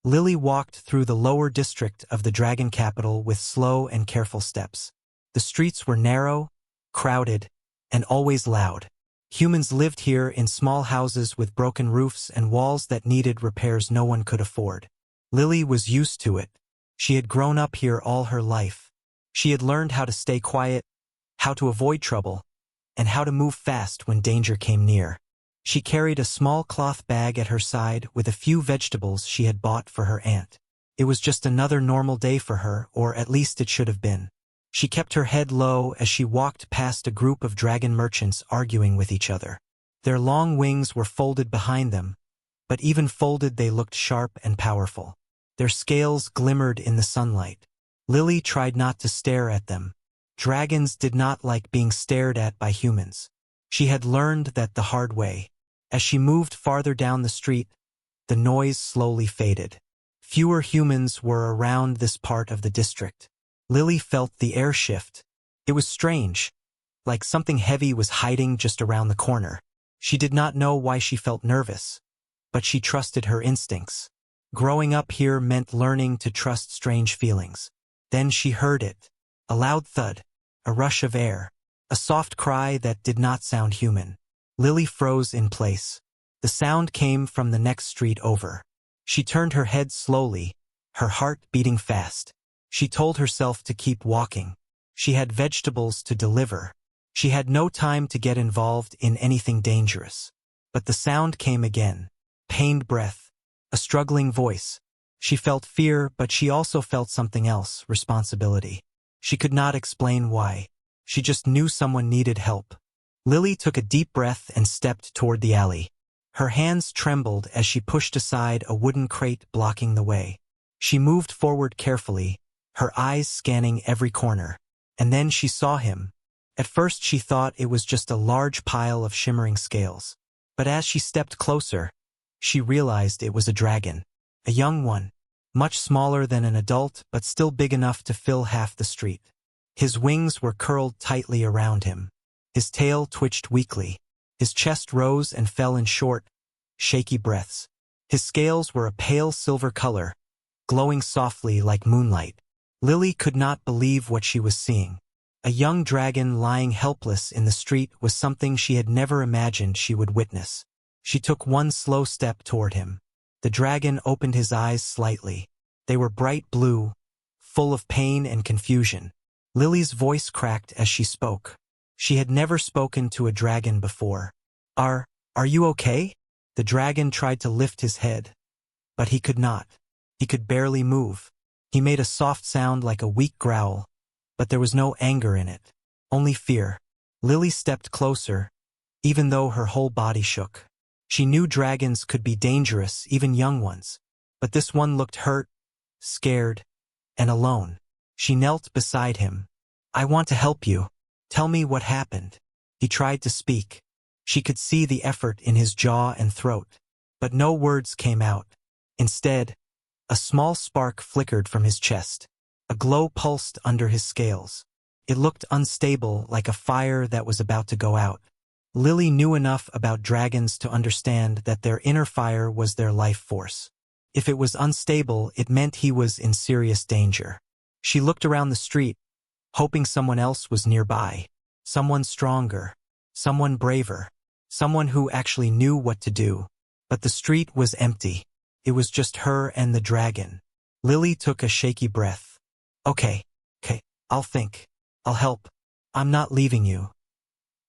Lily walked through the lower district of the dragon capital with slow and careful steps. The streets were narrow, crowded, and always loud. Humans lived here in small houses with broken roofs and walls that needed repairs no one could afford. Lily was used to it. She had grown up here all her life. She had learned how to stay quiet, how to avoid trouble, and how to move fast when danger came near. She carried a small cloth bag at her side with a few vegetables she had bought for her aunt. It was just another normal day for her, or at least it should have been. She kept her head low as she walked past a group of dragon merchants arguing with each other. Their long wings were folded behind them, but even folded they looked sharp and powerful. Their scales glimmered in the sunlight. Lily tried not to stare at them. Dragons did not like being stared at by humans. She had learned that the hard way. As she moved farther down the street, the noise slowly faded. Fewer humans were around this part of the district. Lily felt the air shift. It was strange, like something heavy was hiding just around the corner. She did not know why she felt nervous, but she trusted her instincts. Growing up here meant learning to trust strange feelings. Then she heard it. A loud thud, a rush of air, a soft cry that did not sound human. Lily froze in place. The sound came from the next street over. She turned her head slowly, her heart beating fast. She told herself to keep walking. She had vegetables to deliver. She had no time to get involved in anything dangerous. But the sound came again. Pained breath. A struggling voice. She felt fear, but she also felt something else, responsibility. She could not explain why. She just knew someone needed help. Lily took a deep breath and stepped toward the alley. Her hands trembled as she pushed aside a wooden crate blocking the way. She moved forward carefully, her eyes scanning every corner. And then she saw him. At first she thought it was just a large pile of shimmering scales. But as she stepped closer, she realized it was a dragon. A young one, much smaller than an adult but still big enough to fill half the street. His wings were curled tightly around him. His tail twitched weakly. His chest rose and fell in short, shaky breaths. His scales were a pale silver color, glowing softly like moonlight. Lily could not believe what she was seeing. A young dragon lying helpless in the street was something she had never imagined she would witness. She took one slow step toward him. The dragon opened his eyes slightly. They were bright blue, full of pain and confusion. Lily's voice cracked as she spoke. She had never spoken to a dragon before. Are you okay? The dragon tried to lift his head, but he could not. He could barely move. He made a soft sound like a weak growl, but there was no anger in it, only fear. Lily stepped closer, even though her whole body shook. She knew dragons could be dangerous, even young ones, but this one looked hurt, scared, and alone. She knelt beside him. I want to help you. Tell me what happened. He tried to speak. She could see the effort in his jaw and throat, but no words came out. Instead, a small spark flickered from his chest. A glow pulsed under his scales. It looked unstable, like a fire that was about to go out. Lily knew enough about dragons to understand that their inner fire was their life force. If it was unstable, it meant he was in serious danger. She looked around the street, hoping someone else was nearby. Someone stronger. Someone braver. Someone who actually knew what to do. But the street was empty. It was just her and the dragon. Lily took a shaky breath. Okay, I'll think. I'll help. I'm not leaving you.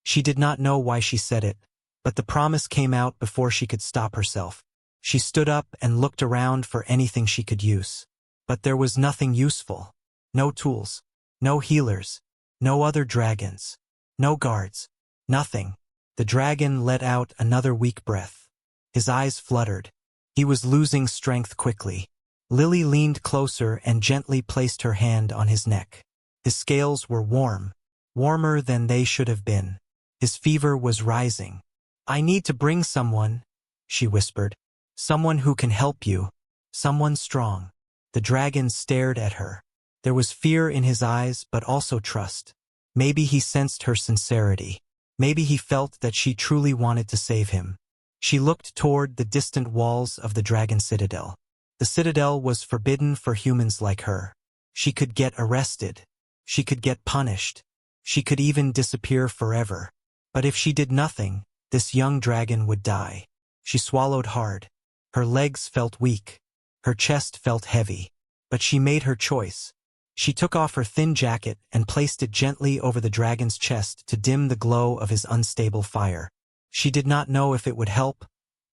She did not know why she said it, but the promise came out before she could stop herself. She stood up and looked around for anything she could use. But there was nothing useful. No tools. No healers. No other dragons. No guards. Nothing. The dragon let out another weak breath. His eyes fluttered. He was losing strength quickly. Lily leaned closer and gently placed her hand on his neck. His scales were warm, warmer than they should have been. His fever was rising. I need to bring someone, she whispered. Someone who can help you. Someone strong. The dragon stared at her. There was fear in his eyes, but also trust. Maybe he sensed her sincerity. Maybe he felt that she truly wanted to save him. She looked toward the distant walls of the dragon citadel. The citadel was forbidden for humans like her. She could get arrested. She could get punished. She could even disappear forever. But if she did nothing, this young dragon would die. She swallowed hard. Her legs felt weak. Her chest felt heavy. But she made her choice. She took off her thin jacket and placed it gently over the dragon's chest to dim the glow of his unstable fire. She did not know if it would help,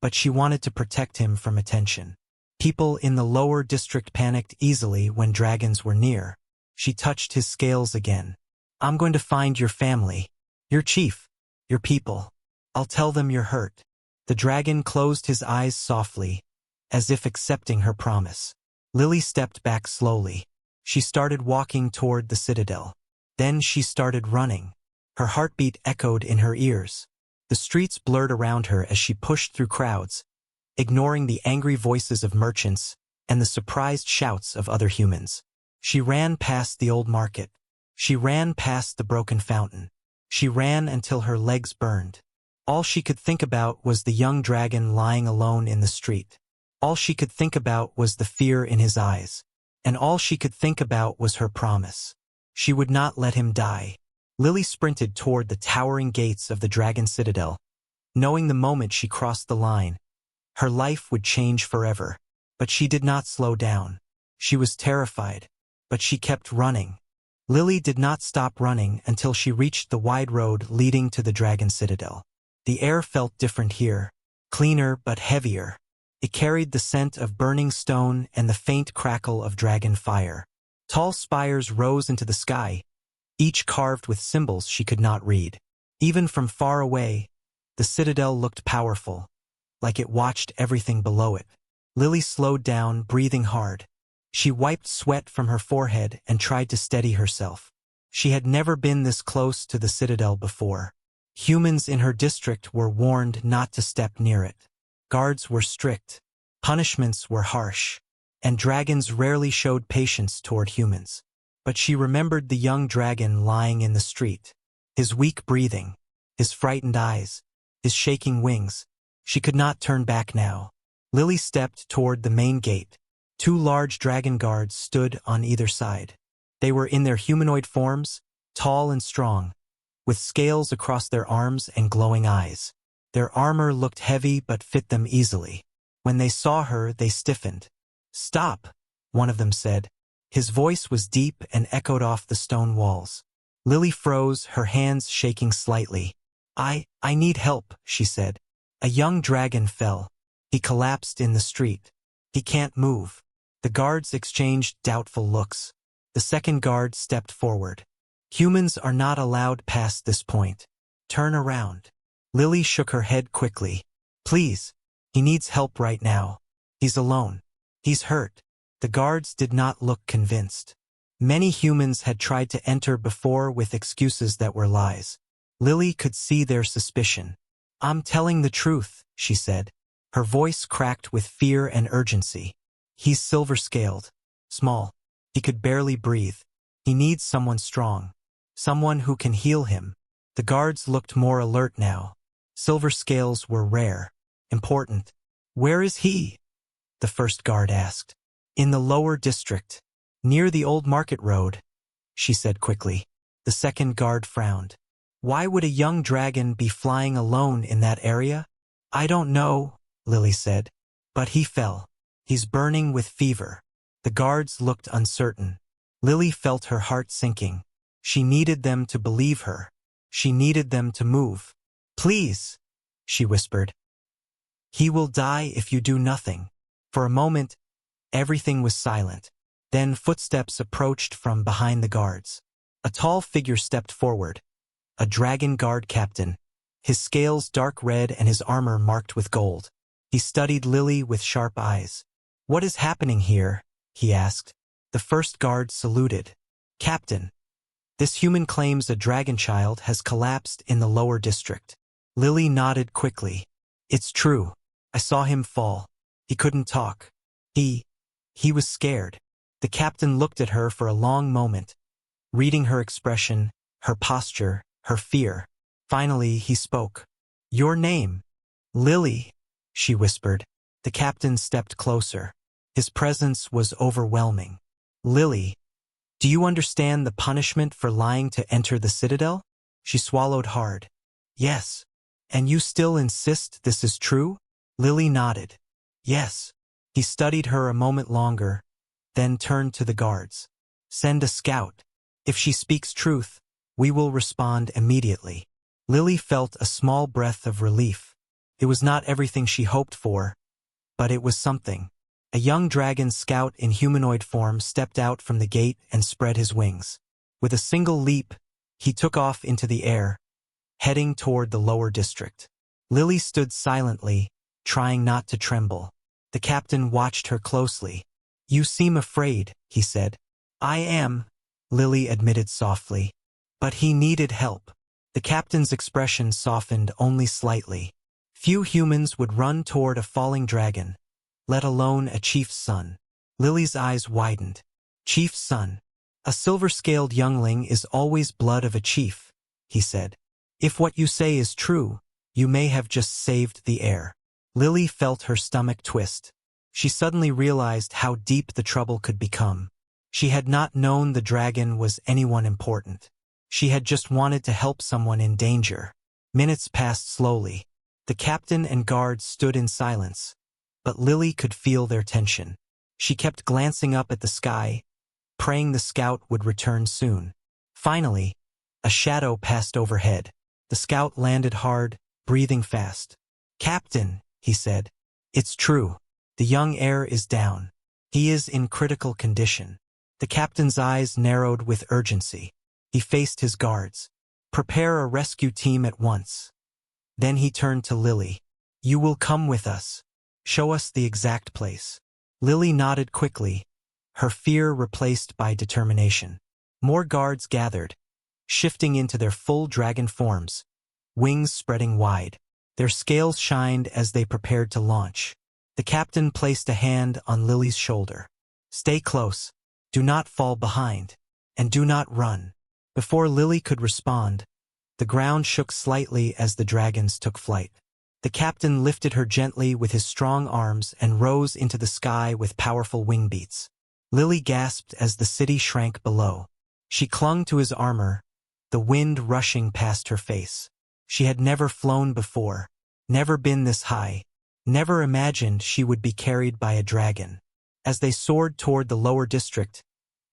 but she wanted to protect him from attention. People in the lower district panicked easily when dragons were near. She touched his scales again. I'm going to find your family, your chief, your people. I'll tell them you're hurt. The dragon closed his eyes softly, as if accepting her promise. Lily stepped back slowly. She started walking toward the citadel. Then she started running. Her heartbeat echoed in her ears. The streets blurred around her as she pushed through crowds, ignoring the angry voices of merchants and the surprised shouts of other humans. She ran past the old market. She ran past the broken fountain. She ran until her legs burned. All she could think about was the young dragon lying alone in the street. All she could think about was the fear in his eyes. And all she could think about was her promise. She would not let him die. Lily sprinted toward the towering gates of the dragon citadel, knowing the moment she crossed the line, her life would change forever. But she did not slow down. She was terrified, but she kept running. Lily did not stop running until she reached the wide road leading to the dragon citadel. The air felt different here, cleaner but heavier. It carried the scent of burning stone and the faint crackle of dragon fire. Tall spires rose into the sky, each carved with symbols she could not read. Even from far away, the citadel looked powerful, like it watched everything below it. Lily slowed down, breathing hard. She wiped sweat from her forehead and tried to steady herself. She had never been this close to the citadel before. Humans in her district were warned not to step near it. Guards were strict. Punishments were harsh. And dragons rarely showed patience toward humans. But she remembered the young dragon lying in the street. His weak breathing, his frightened eyes, his shaking wings. She could not turn back now. Lily stepped toward the main gate. 2 large dragon guards stood on either side. They were in their humanoid forms, tall and strong, with scales across their arms and glowing eyes. Their armor looked heavy but fit them easily. When they saw her, they stiffened. "Stop," one of them said. His voice was deep and echoed off the stone walls. Lily froze, her hands shaking slightly. I need help," she said. A young dragon fell. He collapsed in the street. He can't move. The guards exchanged doubtful looks. The second guard stepped forward. Humans are not allowed past this point. Turn around. Lily shook her head quickly. Please. He needs help right now. He's alone. He's hurt. The guards did not look convinced. Many humans had tried to enter before with excuses that were lies. Lily could see their suspicion. I'm telling the truth, she said. Her voice cracked with fear and urgency. He's silver-scaled. Small. He could barely breathe. He needs someone strong. Someone who can heal him. The guards looked more alert now. Silver scales were rare. Important. Where is he? The first guard asked. In the lower district. Near the old market road, she said quickly. The second guard frowned. Why would a young dragon be flying alone in that area? I don't know, Lily said. But he fell. He's burning with fever. The guards looked uncertain. Lily felt her heart sinking. She needed them to believe her. She needed them to move. Please, she whispered. He will die if you do nothing. For a moment, everything was silent. Then footsteps approached from behind the guards. A tall figure stepped forward. A dragon guard captain. His scales dark red and his armor marked with gold. He studied Lily with sharp eyes. What is happening here? He asked. The first guard saluted. Captain. This human claims a dragon child has collapsed in the lower district. Lily nodded quickly. It's true. I saw him fall. He couldn't talk. He was scared. The captain looked at her for a long moment, reading her expression, her posture, her fear. Finally, he spoke. Your name? Lily, she whispered. The captain stepped closer. His presence was overwhelming. Lily, do you understand the punishment for lying to enter the citadel? She swallowed hard. Yes. And you still insist this is true? Lily nodded. Yes. He studied her a moment longer, then turned to the guards. Send a scout. If she speaks truth, we will respond immediately. Lily felt a small breath of relief. It was not everything she hoped for, but it was something. A young dragon scout in humanoid form stepped out from the gate and spread his wings. With a single leap, he took off into the air, heading toward the lower district. Lily stood silently, trying not to tremble. The captain watched her closely. You seem afraid, he said. I am, Lily admitted softly. But he needed help. The captain's expression softened only slightly. Few humans would run toward a falling dragon, let alone a chief's son. Lily's eyes widened. Chief's son. A silver-scaled youngling is always blood of a chief, he said. If what you say is true, you may have just saved the heir. Lily felt her stomach twist. She suddenly realized how deep the trouble could become. She had not known the dragon was anyone important. She had just wanted to help someone in danger. Minutes passed slowly. The captain and guards stood in silence, but Lily could feel their tension. She kept glancing up at the sky, praying the scout would return soon. Finally, a shadow passed overhead. The scout landed hard, breathing fast. Captain, he said. It's true. The young heir is down. He is in critical condition. The captain's eyes narrowed with urgency. He faced his guards. Prepare a rescue team at once. Then he turned to Lily. You will come with us. Show us the exact place. Lily nodded quickly, her fear replaced by determination. More guards gathered, shifting into their full dragon forms, wings spreading wide. Their scales shined as they prepared to launch. The captain placed a hand on Lily's shoulder. Stay close. Do not fall behind. And do not run. Before Lily could respond, the ground shook slightly as the dragons took flight. The captain lifted her gently with his strong arms and rose into the sky with powerful wing beats. Lily gasped as the city shrank below. She clung to his armor, the wind rushing past her face. She had never flown before, never been this high, never imagined she would be carried by a dragon. As they soared toward the lower district,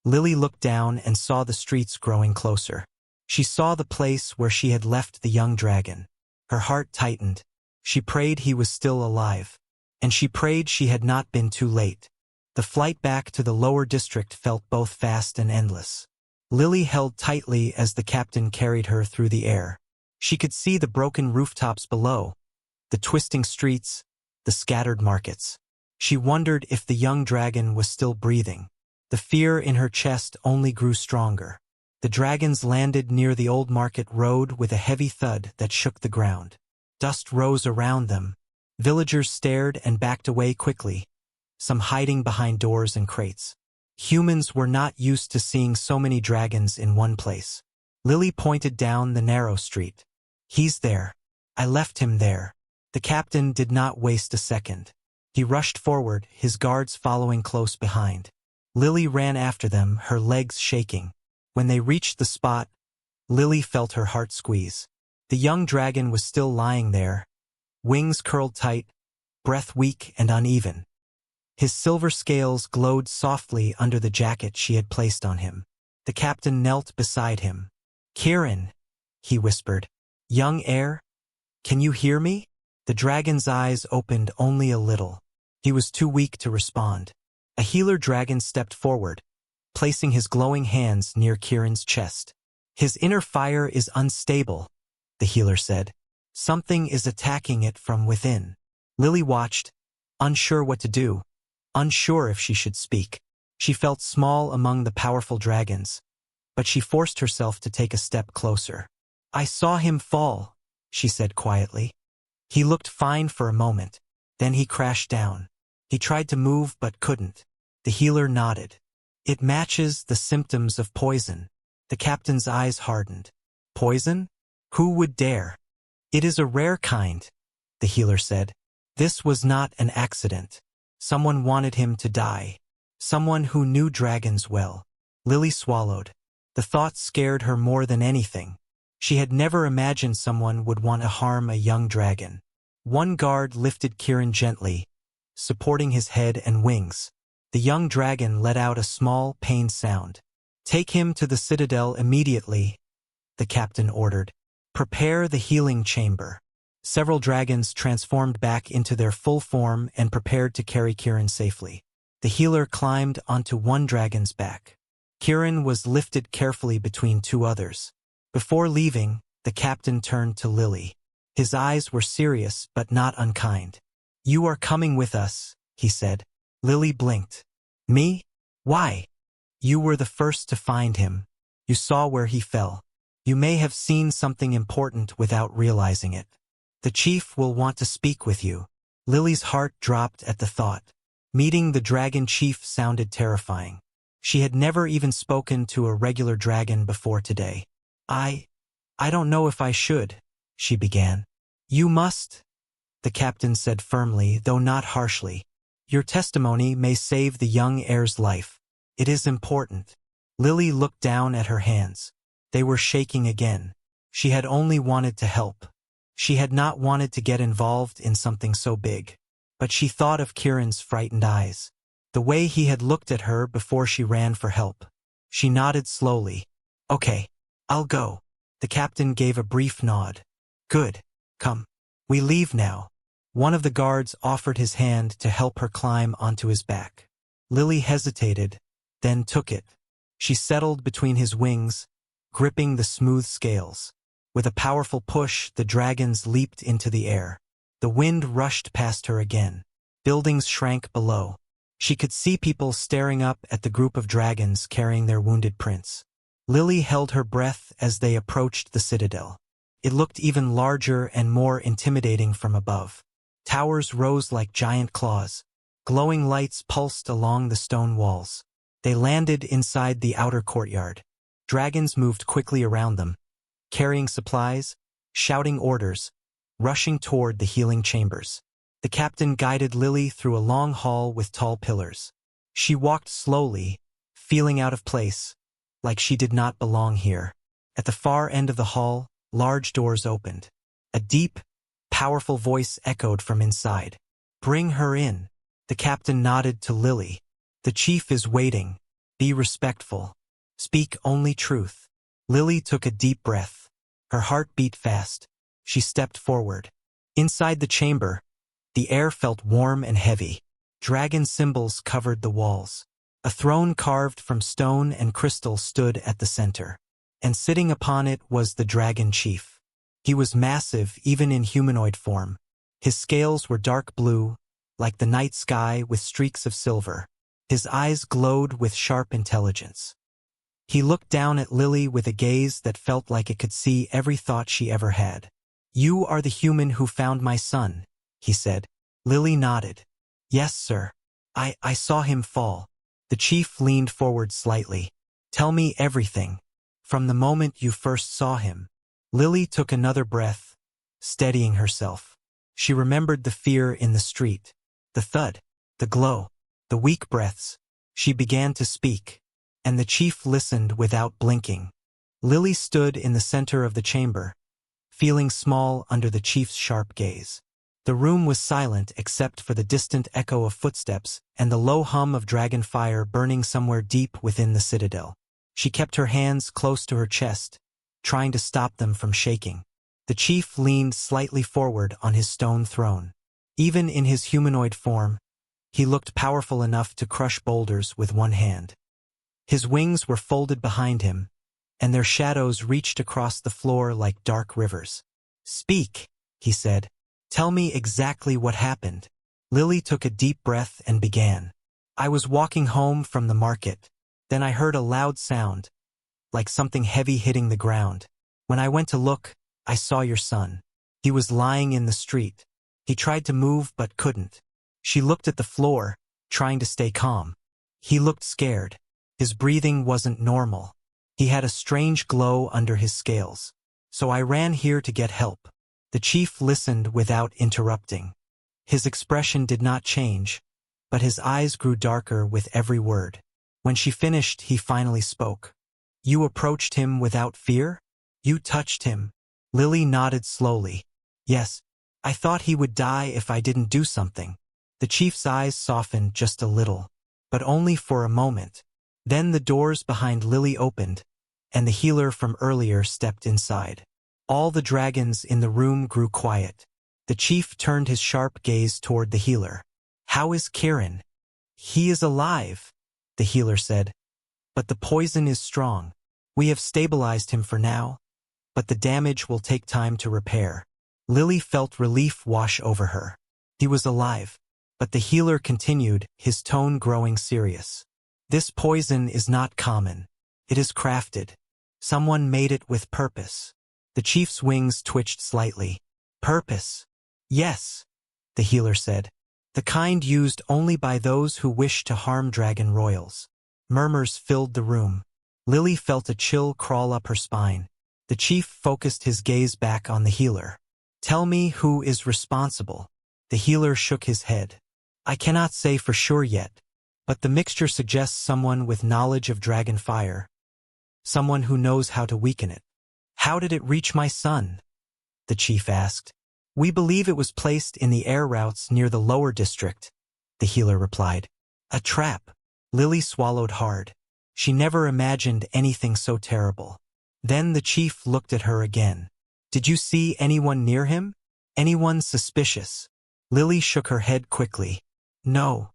Lily looked down and saw the streets growing closer. She saw the place where she had left the young dragon. Her heart tightened. She prayed he was still alive. And she prayed she had not been too late. The flight back to the lower district felt both fast and endless. Lily held tightly as the captain carried her through the air. She could see the broken rooftops below, the twisting streets, the scattered markets. She wondered if the young dragon was still breathing. The fear in her chest only grew stronger. The dragons landed near the old market road with a heavy thud that shook the ground. Dust rose around them. Villagers stared and backed away quickly, some hiding behind doors and crates. Humans were not used to seeing so many dragons in one place. Lily pointed down the narrow street. He's there. I left him there. The captain did not waste a second. He rushed forward, his guards following close behind. Lily ran after them, her legs shaking. When they reached the spot, Lily felt her heart squeeze. The young dragon was still lying there, wings curled tight, breath weak and uneven. His silver scales glowed softly under the jacket she had placed on him. The captain knelt beside him. Kieran, he whispered. Young heir, can you hear me? The dragon's eyes opened only a little. He was too weak to respond. A healer dragon stepped forward, placing his glowing hands near Kieran's chest. His inner fire is unstable, the healer said. Something is attacking it from within. Lily watched, unsure what to do, unsure if she should speak. She felt small among the powerful dragons, but she forced herself to take a step closer. I saw him fall, she said quietly. He looked fine for a moment, then he crashed down. He tried to move but couldn't. The healer nodded. It matches the symptoms of poison. The captain's eyes hardened. Poison? Who would dare? It is a rare kind, the healer said. This was not an accident. Someone wanted him to die. Someone who knew dragons well. Lily swallowed. The thought scared her more than anything. She had never imagined someone would want to harm a young dragon. One guard lifted Kieran gently, supporting his head and wings. The young dragon let out a small, pained sound. "Take him to the citadel immediately," the captain ordered. "Prepare the healing chamber." Several dragons transformed back into their full form and prepared to carry Kieran safely. The healer climbed onto one dragon's back. Kieran was lifted carefully between two others. Before leaving, the captain turned to Lily. His eyes were serious but not unkind. "You are coming with us," he said. Lily blinked. "Me? Why?" "You were the first to find him. You saw where he fell. You may have seen something important without realizing it. The chief will want to speak with you." Lily's heart dropped at the thought. Meeting the dragon chief sounded terrifying. She had never even spoken to a regular dragon before today. I don't know if I should," she began. "You must," the captain said firmly, though not harshly. "Your testimony may save the young heir's life. It is important." Lily looked down at her hands. They were shaking again. She had only wanted to help. She had not wanted to get involved in something so big. But she thought of Kieran's frightened eyes. The way he had looked at her before she ran for help. She nodded slowly. "Okay, I'll go." The captain gave a brief nod. "Good. Come. We leave now." One of the guards offered his hand to help her climb onto his back. Lily hesitated, then took it. She settled between his wings, gripping the smooth scales. With a powerful push, the dragons leaped into the air. The wind rushed past her again. Buildings shrank below. She could see people staring up at the group of dragons carrying their wounded prince. Lily held her breath as they approached the citadel. It looked even larger and more intimidating from above. Towers rose like giant claws. Glowing lights pulsed along the stone walls. They landed inside the outer courtyard. Dragons moved quickly around them, carrying supplies, shouting orders, rushing toward the healing chambers. The captain guided Lily through a long hall with tall pillars. She walked slowly, feeling out of place, like she did not belong here. At the far end of the hall, large doors opened. A deep, powerful voice echoed from inside. "Bring her in." The captain nodded to Lily. "The chief is waiting. Be respectful. Speak only truth." Lily took a deep breath. Her heart beat fast. She stepped forward. Inside the chamber, the air felt warm and heavy. Dragon symbols covered the walls. A throne carved from stone and crystal stood at the center. And sitting upon it was the dragon chief. He was massive even in humanoid form. His scales were dark blue, like the night sky with streaks of silver. His eyes glowed with sharp intelligence. He looked down at Lily with a gaze that felt like it could see every thought she ever had. "You are the human who found my son," he said. Lily nodded. "Yes, sir. I saw him fall." The chief leaned forward slightly. "Tell me everything. From the moment you first saw him." Lily took another breath, steadying herself. She remembered the fear in the street, the thud, the glow, the weak breaths. She began to speak, and the chief listened without blinking. Lily stood in the center of the chamber, feeling small under the chief's sharp gaze. The room was silent except for the distant echo of footsteps and the low hum of dragon fire burning somewhere deep within the citadel. She kept her hands close to her chest, trying to stop them from shaking. The chief leaned slightly forward on his stone throne. Even in his humanoid form, he looked powerful enough to crush boulders with one hand. His wings were folded behind him, and their shadows reached across the floor like dark rivers. "Speak," he said. "Tell me exactly what happened." Lily took a deep breath and began. "I was walking home from the market. Then I heard a loud sound, like something heavy hitting the ground. When I went to look, I saw your son. He was lying in the street. He tried to move but couldn't." She looked at the floor, trying to stay calm. He looked scared. His breathing wasn't normal. He had a strange glow under his scales. "So I ran here to get help." The chief listened without interrupting. His expression did not change, but his eyes grew darker with every word. When she finished, he finally spoke. You approached him without fear? You touched him? Lily nodded slowly. Yes, I thought he would die if I didn't do something. The chief's eyes softened just a little, but only for a moment. Then the doors behind Lily opened, and the healer from earlier stepped inside. All the dragons in the room grew quiet. The chief turned his sharp gaze toward the healer. How is Kieran? He is alive, the healer said. But the poison is strong. We have stabilized him for now, but the damage will take time to repair. Lily felt relief wash over her. He was alive, but the healer continued, his tone growing serious. This poison is not common. It is crafted. Someone made it with purpose. The chief's wings twitched slightly. Purpose? Yes, the healer said. The kind used only by those who wish to harm dragon royals. Murmurs filled the room. Lily felt a chill crawl up her spine. The chief focused his gaze back on the healer. Tell me who is responsible. The healer shook his head. I cannot say for sure yet, but the mixture suggests someone with knowledge of dragon fire. Someone who knows how to weaken it. How did it reach my son? The chief asked. We believe it was placed in the air routes near the lower district, the healer replied. A trap. Lily swallowed hard. She never imagined anything so terrible. Then the chief looked at her again. Did you see anyone near him? Anyone suspicious? Lily shook her head quickly. No.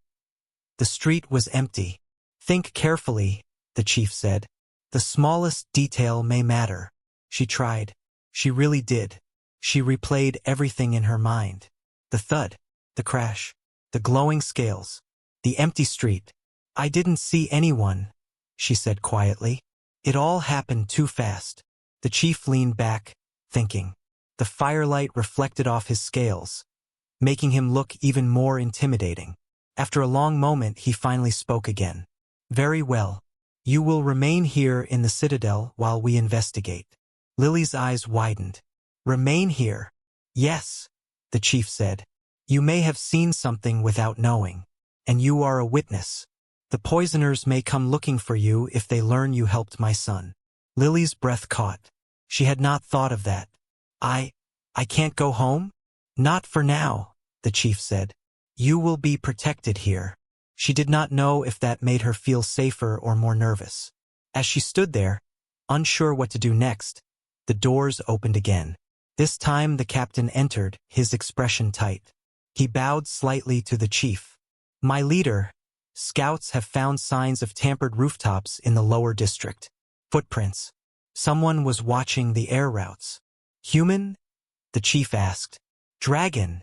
The street was empty. Think carefully, the chief said. The smallest detail may matter. She tried. She really did. She replayed everything in her mind. The thud, the crash, the glowing scales, the empty street. I didn't see anyone, she said quietly. It all happened too fast. The chief leaned back, thinking. The firelight reflected off his scales, making him look even more intimidating. After a long moment, he finally spoke again. Very well. You will remain here in the citadel while we investigate. Lily's eyes widened. Remain here? Yes, the chief said. You may have seen something without knowing, and you are a witness. The poisoners may come looking for you if they learn you helped my son. Lily's breath caught. She had not thought of that. I can't go home? Not for now, the chief said. You will be protected here. She did not know if that made her feel safer or more nervous. As she stood there, unsure what to do next, the doors opened again. This time the captain entered, his expression tight. He bowed slightly to the chief. My leader, scouts have found signs of tampered rooftops in the lower district. Footprints. Someone was watching the air routes. Human? The chief asked. Dragon,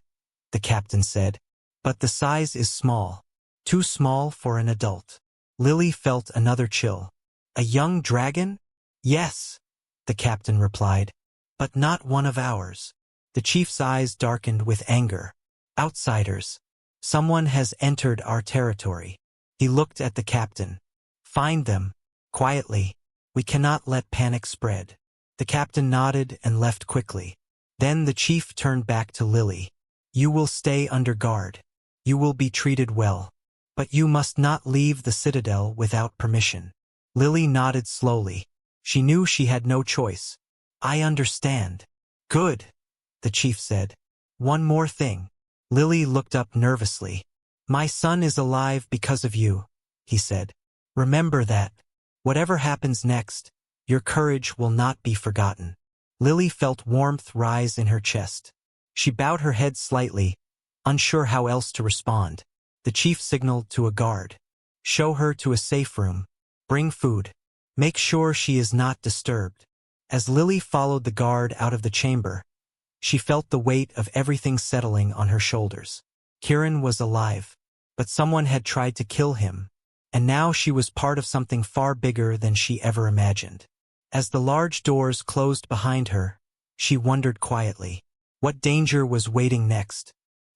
the captain said. But the size is small. Too small for an adult. Lily felt another chill. A young dragon? Yes, the captain replied. But not one of ours. The chief's eyes darkened with anger. Outsiders. Someone has entered our territory. He looked at the captain. Find them. Quietly. We cannot let panic spread. The captain nodded and left quickly. Then the chief turned back to Lily. You will stay under guard. You will be treated well. But you must not leave the citadel without permission. Lily nodded slowly. She knew she had no choice. I understand. Good, the chief said. One more thing. Lily looked up nervously. My son is alive because of you, he said. Remember that. Whatever happens next, your courage will not be forgotten. Lily felt warmth rise in her chest. She bowed her head slightly, unsure how else to respond. The chief signaled to a guard. Show her to a safe room. Bring food. Make sure she is not disturbed. As Lily followed the guard out of the chamber, she felt the weight of everything settling on her shoulders. Kieran was alive, but someone had tried to kill him, and now she was part of something far bigger than she ever imagined. As the large doors closed behind her, she wondered quietly, what danger was waiting next?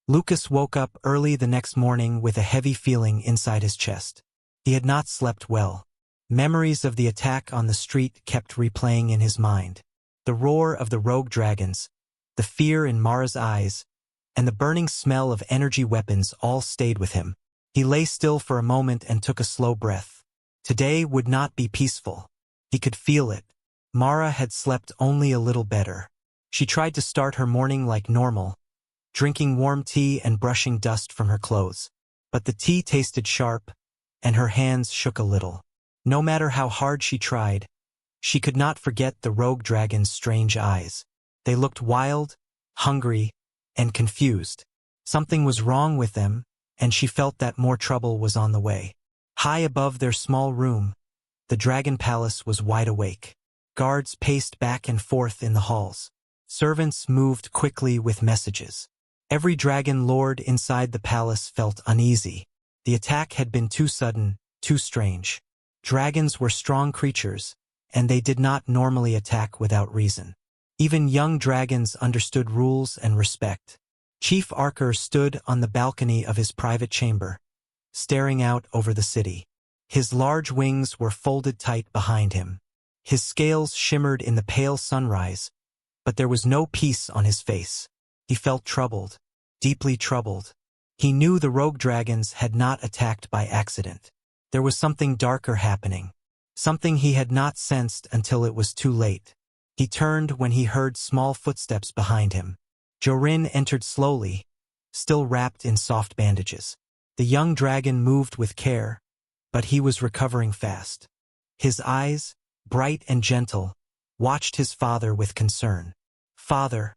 Lucas woke up early the next morning with a heavy feeling inside his chest. He had not slept well. Memories of the attack on the street kept replaying in his mind. The roar of the rogue dragons, the fear in Mara's eyes, and the burning smell of energy weapons all stayed with him. He lay still for a moment and took a slow breath. Today would not be peaceful. He could feel it. Mara had slept only a little better. She tried to start her morning like normal, drinking warm tea and brushing dust from her clothes. But the tea tasted sharp, and her hands shook a little. No matter how hard she tried, she could not forget the rogue dragon's strange eyes. They looked wild, hungry, and confused. Something was wrong with them, and she felt that more trouble was on the way. High above their small room, the dragon palace was wide awake. Guards paced back and forth in the halls. Servants moved quickly with messages. Every dragon lord inside the palace felt uneasy. The attack had been too sudden, too strange. Dragons were strong creatures, and they did not normally attack without reason. Even young dragons understood rules and respect. Chief Archer stood on the balcony of his private chamber, staring out over the city. His large wings were folded tight behind him. His scales shimmered in the pale sunrise, but there was no peace on his face. He felt troubled, deeply troubled. He knew the rogue dragons had not attacked by accident. There was something darker happening, something he had not sensed until it was too late. He turned when he heard small footsteps behind him. Jorin entered slowly, still wrapped in soft bandages. The young dragon moved with care, but he was recovering fast. His eyes, bright and gentle, watched his father with concern. "Father,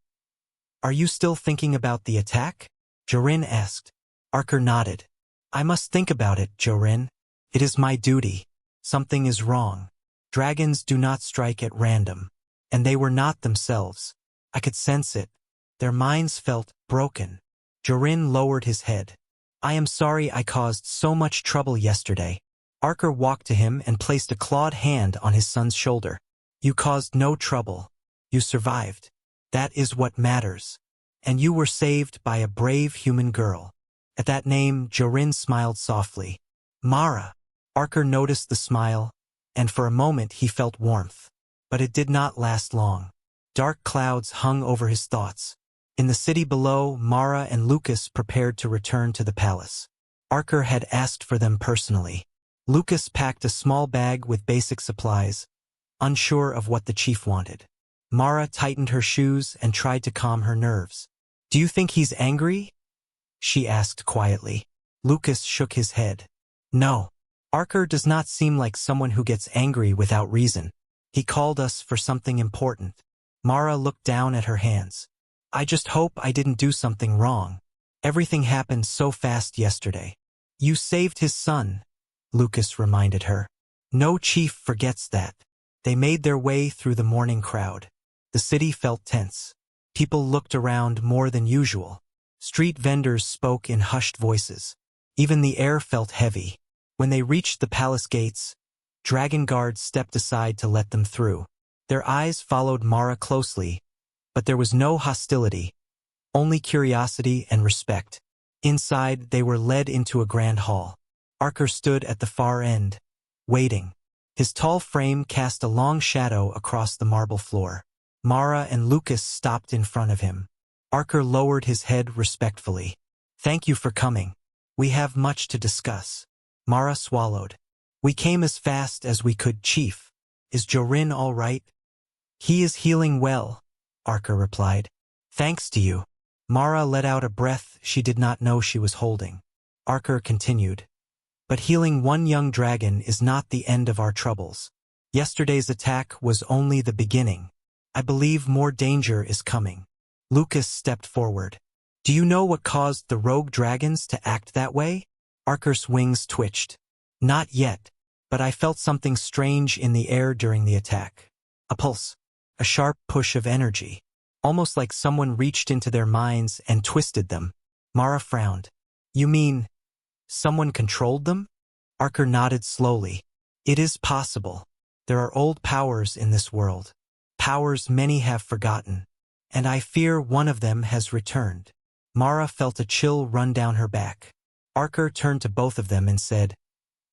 are you still thinking about the attack?" Jorin asked. Archer nodded. "I must think about it, Jorin. It is my duty. Something is wrong. Dragons do not strike at random. And they were not themselves. I could sense it. Their minds felt broken." Jorin lowered his head. "I am sorry I caused so much trouble yesterday." Archer walked to him and placed a clawed hand on his son's shoulder. "You caused no trouble. You survived. That is what matters. And you were saved by a brave human girl." At that name, Jorin smiled softly. "Mara." Archer noticed the smile, and for a moment he felt warmth. But it did not last long. Dark clouds hung over his thoughts. In the city below, Mara and Lucas prepared to return to the palace. Archer had asked for them personally. Lucas packed a small bag with basic supplies, unsure of what the chief wanted. Mara tightened her shoes and tried to calm her nerves. "Do you think he's angry?" she asked quietly. Lucas shook his head. "No. Archer does not seem like someone who gets angry without reason. He called us for something important." Mara looked down at her hands. "I just hope I didn't do something wrong. Everything happened so fast yesterday." "You saved his son," Lucas reminded her. "No chief forgets that." They made their way through the morning crowd. The city felt tense. People looked around more than usual. Street vendors spoke in hushed voices. Even the air felt heavy. When they reached the palace gates, dragon guards stepped aside to let them through. Their eyes followed Mara closely, but there was no hostility, only curiosity and respect. Inside, they were led into a grand hall. Archer stood at the far end, waiting. His tall frame cast a long shadow across the marble floor. Mara and Lucas stopped in front of him. Archer lowered his head respectfully. "Thank you for coming. We have much to discuss." Mara swallowed. "We came as fast as we could, Chief. Is Jorin all right?" "He is healing well," Archer replied. "Thanks to you." Mara let out a breath she did not know she was holding. Archer continued. "But healing one young dragon is not the end of our troubles. Yesterday's attack was only the beginning. I believe more danger is coming." Lucas stepped forward. "Do you know what caused the rogue dragons to act that way?" Archer's wings twitched. "Not yet, but I felt something strange in the air during the attack. A pulse, a sharp push of energy, almost like someone reached into their minds and twisted them." Mara frowned. "You mean someone controlled them?" Archer nodded slowly. "It is possible. There are old powers in this world, powers many have forgotten, and I fear one of them has returned." Mara felt a chill run down her back. Archer turned to both of them and said,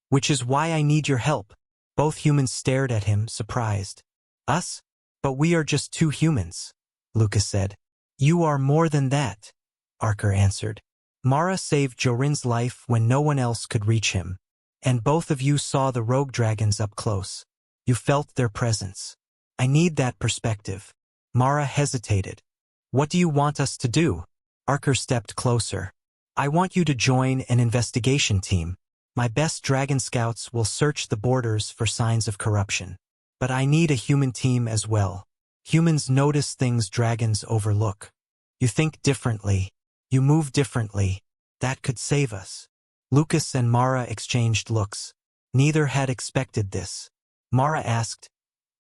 "Which is why I need your help." Both humans stared at him, surprised. "Us? But we are just two humans," Lucas said. "You are more than that," Archer answered. Mara saved Jorin's life when no one else could reach him. And both of you saw the rogue dragons up close. You felt their presence. I need that perspective. Mara hesitated. What do you want us to do? Archer stepped closer. I want you to join an investigation team. My best dragon scouts will search the borders for signs of corruption. But I need a human team as well. Humans notice things dragons overlook. You think differently. You move differently. That could save us. Lucas and Mara exchanged looks. Neither had expected this. Mara asked,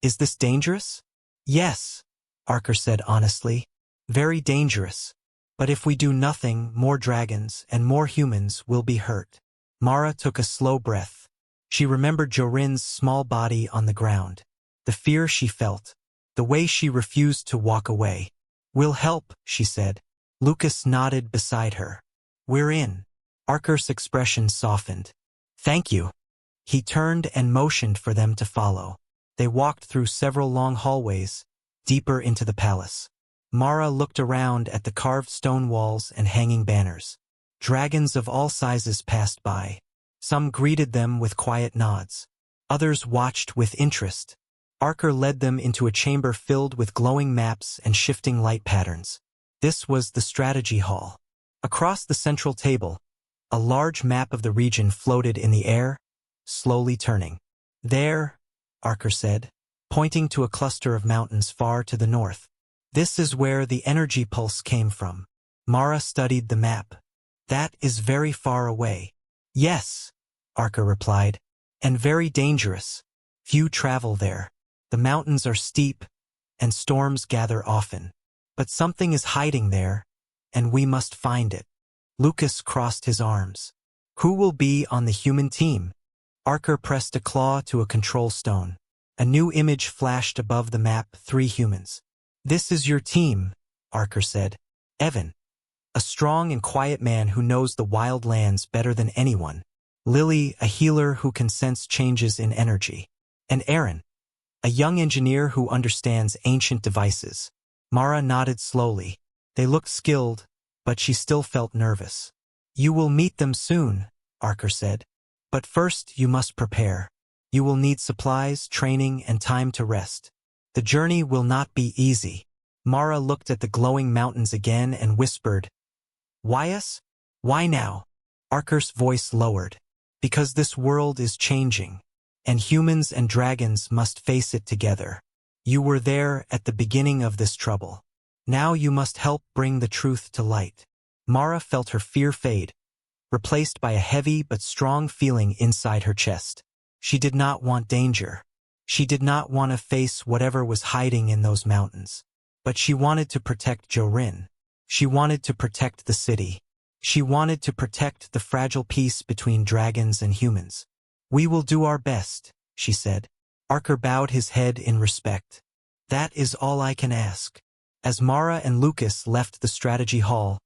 Is this dangerous? Yes, Archer said honestly. Very dangerous. But if we do nothing, more dragons and more humans will be hurt. Mara took a slow breath. She remembered Jorin's small body on the ground. The fear she felt. The way she refused to walk away. We'll help, she said. Lucas nodded beside her. We're in. Archer's expression softened. Thank you. He turned and motioned for them to follow. They walked through several long hallways, deeper into the palace. Mara looked around at the carved stone walls and hanging banners. Dragons of all sizes passed by. Some greeted them with quiet nods. Others watched with interest. Archer led them into a chamber filled with glowing maps and shifting light patterns. This was the strategy hall. Across the central table, a large map of the region floated in the air, slowly turning. There, Archer said, pointing to a cluster of mountains far to the north. This is where the energy pulse came from. Mara studied the map. That is very far away. Yes, Archer replied, and very dangerous. Few travel there. The mountains are steep, and storms gather often. But something is hiding there, and we must find it. Lucas crossed his arms. Who will be on the human team? Archer pressed a claw to a control stone. A new image flashed above the map, 3 humans. This is your team, Archer said. Evan, a strong and quiet man who knows the wild lands better than anyone. Lily, a healer who can sense changes in energy. And Aaron, a young engineer who understands ancient devices. Mara nodded slowly. They looked skilled, but she still felt nervous. You will meet them soon, Archer said. But first you must prepare. You will need supplies, training, and time to rest. The journey will not be easy. Mara looked at the glowing mountains again and whispered, Why us? Why now? Archer's voice lowered. Because this world is changing, and humans and dragons must face it together. You were there at the beginning of this trouble. Now you must help bring the truth to light. Mara felt her fear fade, replaced by a heavy but strong feeling inside her chest. She did not want danger. She did not want to face whatever was hiding in those mountains. But she wanted to protect Jorin. She wanted to protect the city. She wanted to protect the fragile peace between dragons and humans. We will do our best, she said. Archer bowed his head in respect. That is all I can ask. As Mara and Lucas left the strategy hall,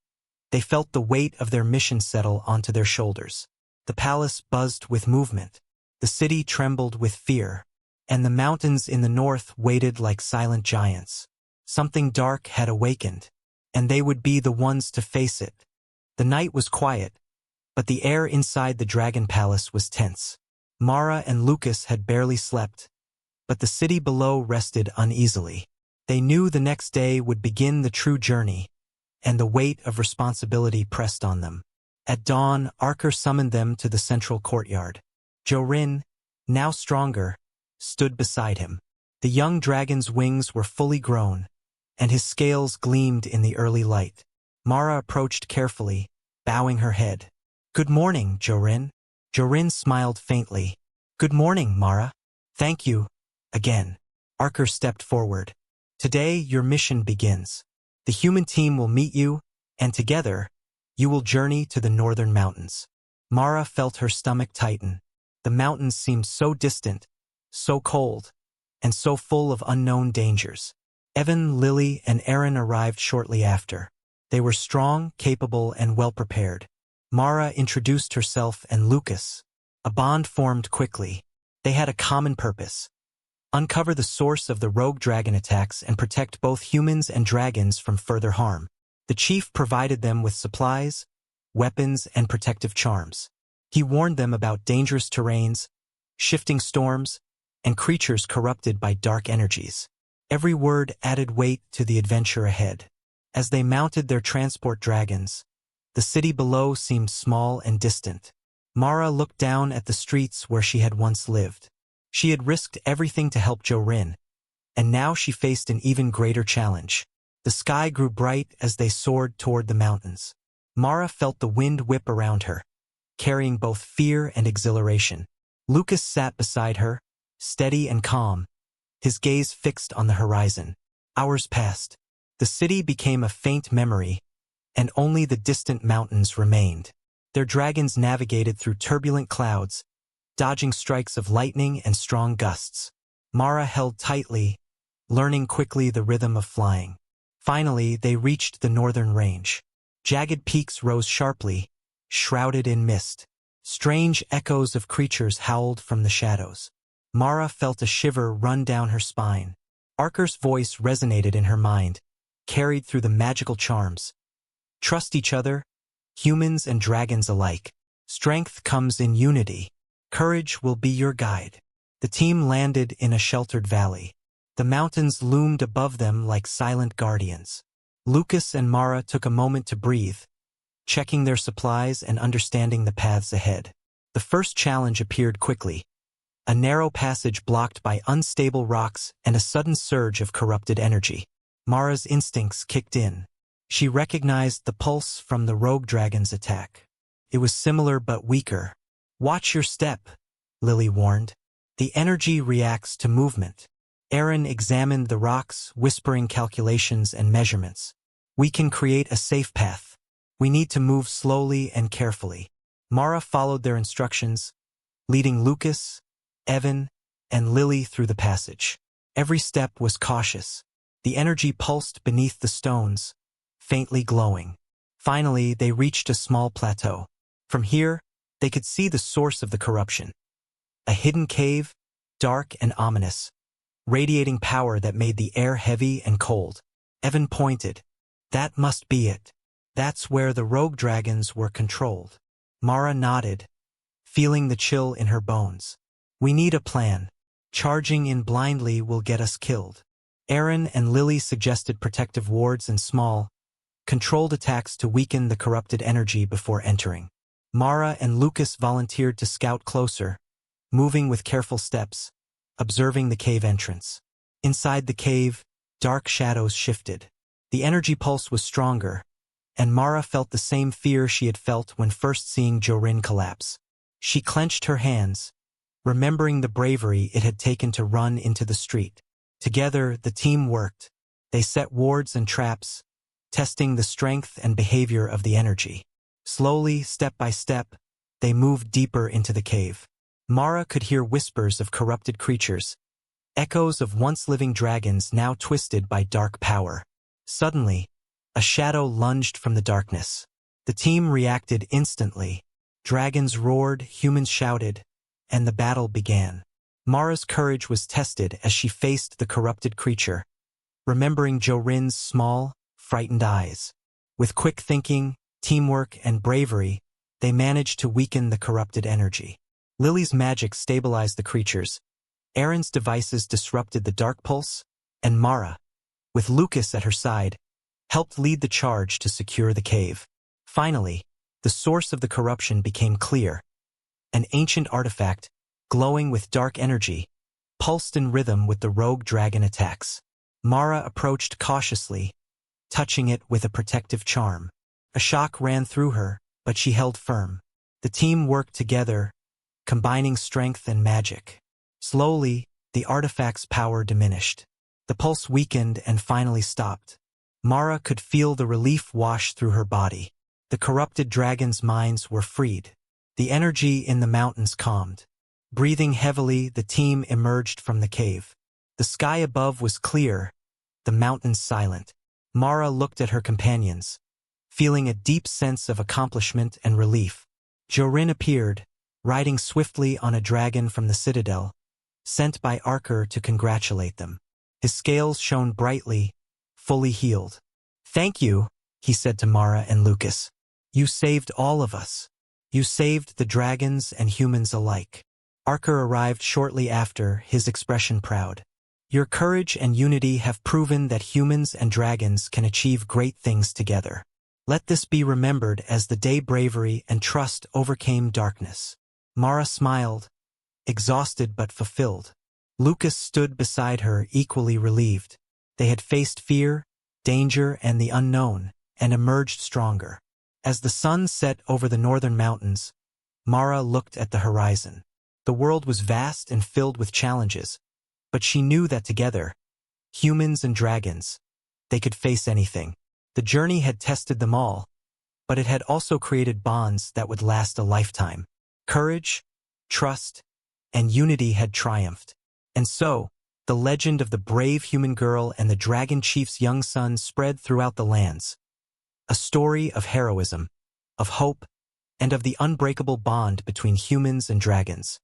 they felt the weight of their mission settle onto their shoulders. The palace buzzed with movement. The city trembled with fear. And the mountains in the north waited like silent giants. Something dark had awakened, and they would be the ones to face it. The night was quiet, but the air inside the dragon palace was tense. Mara and Lucas had barely slept, but the city below rested uneasily. They knew the next day would begin the true journey, and the weight of responsibility pressed on them. At dawn, Archer summoned them to the central courtyard. Jorin, now stronger, stood beside him. The young dragon's wings were fully grown, and his scales gleamed in the early light. Mara approached carefully, bowing her head. Good morning, Jorin. Jorin smiled faintly. Good morning, Mara. Thank you. Again. Archer stepped forward. Today, your mission begins. The human team will meet you, and together, you will journey to the northern mountains. Mara felt her stomach tighten. The mountains seemed so distant, so cold, and so full of unknown dangers. Evan, Lily, and Aaron arrived shortly after. They were strong, capable, and well-prepared. Mara introduced herself and Lucas. A bond formed quickly. They had a common purpose: uncover the source of the rogue dragon attacks and protect both humans and dragons from further harm. The chief provided them with supplies, weapons, and protective charms. He warned them about dangerous terrains, shifting storms, and creatures corrupted by dark energies. Every word added weight to the adventure ahead. As they mounted their transport dragons, the city below seemed small and distant. Mara looked down at the streets where she had once lived. She had risked everything to help Jorin, and now she faced an even greater challenge. The sky grew bright as they soared toward the mountains. Mara felt the wind whip around her, carrying both fear and exhilaration. Lucas sat beside her, steady and calm, his gaze fixed on the horizon. Hours passed. The city became a faint memory, and only the distant mountains remained. Their dragons navigated through turbulent clouds, dodging strikes of lightning and strong gusts. Mara held tightly, learning quickly the rhythm of flying. Finally, they reached the northern range. Jagged peaks rose sharply, shrouded in mist. Strange echoes of creatures howled from the shadows. Mara felt a shiver run down her spine. Arker's voice resonated in her mind, carried through the magical charms. Trust each other, humans and dragons alike. Strength comes in unity. Courage will be your guide. The team landed in a sheltered valley. The mountains loomed above them like silent guardians. Lucas and Mara took a moment to breathe, checking their supplies and understanding the paths ahead. The first challenge appeared quickly. A narrow passage blocked by unstable rocks and a sudden surge of corrupted energy. Mara's instincts kicked in. She recognized the pulse from the rogue dragon's attack. It was similar but weaker. "Watch your step," Lily warned. "The energy reacts to movement." Aaron examined the rocks, whispering calculations and measurements. "We can create a safe path. We need to move slowly and carefully." Mara followed their instructions, leading Lucas, Evan, and Lily through the passage. Every step was cautious. The energy pulsed beneath the stones, faintly glowing. Finally, they reached a small plateau. From here, they could see the source of the corruption. A hidden cave, dark and ominous, radiating power that made the air heavy and cold. Evan pointed. "That must be it. That's where the rogue dragons were controlled." Mara nodded, feeling the chill in her bones. "We need a plan. Charging in blindly will get us killed." Aaron and Lily suggested protective wards and small, controlled attacks to weaken the corrupted energy before entering. Mara and Lucas volunteered to scout closer, moving with careful steps, observing the cave entrance. Inside the cave, dark shadows shifted. The energy pulse was stronger, and Mara felt the same fear she had felt when first seeing Jorin collapse. She clenched her hands, remembering the bravery it had taken to run into the street. Together, the team worked. They set wards and traps, testing the strength and behavior of the energy. Slowly, step by step, they moved deeper into the cave. Mara could hear whispers of corrupted creatures, echoes of once-living dragons now twisted by dark power. Suddenly, a shadow lunged from the darkness. The team reacted instantly. Dragons roared, humans shouted, and the battle began. Mara's courage was tested as she faced the corrupted creature, remembering Jorin's small, frightened eyes. With quick thinking, teamwork, and bravery, they managed to weaken the corrupted energy. Lily's magic stabilized the creatures, Aaron's devices disrupted the dark pulse, and Mara, with Lucas at her side, helped lead the charge to secure the cave. Finally, the source of the corruption became clear. An ancient artifact, glowing with dark energy, pulsed in rhythm with the rogue dragon attacks. Mara approached cautiously, touching it with a protective charm. A shock ran through her, but she held firm. The team worked together, combining strength and magic. Slowly, the artifact's power diminished. The pulse weakened and finally stopped. Mara could feel the relief wash through her body. The corrupted dragon's minds were freed. The energy in the mountains calmed. Breathing heavily, the team emerged from the cave. The sky above was clear, the mountains silent. Mara looked at her companions, feeling a deep sense of accomplishment and relief. Jorin appeared, riding swiftly on a dragon from the citadel, sent by Arker to congratulate them. His scales shone brightly, fully healed. "Thank you," he said to Mara and Lucas. You saved all of us. You saved the dragons and humans alike. Archer arrived shortly after, his expression proud. Your courage and unity have proven that humans and dragons can achieve great things together. Let this be remembered as the day bravery and trust overcame darkness. Mara smiled, exhausted but fulfilled. Lucas stood beside her, equally relieved. They had faced fear, danger, and the unknown, and emerged stronger. As the sun set over the northern mountains, Mara looked at the horizon. The world was vast and filled with challenges, but she knew that together, humans and dragons, they could face anything. The journey had tested them all, but it had also created bonds that would last a lifetime. Courage, trust, and unity had triumphed. And so, the legend of the brave human girl and the dragon chief's young son spread throughout the lands. A story of heroism, of hope, and of the unbreakable bond between humans and dragons.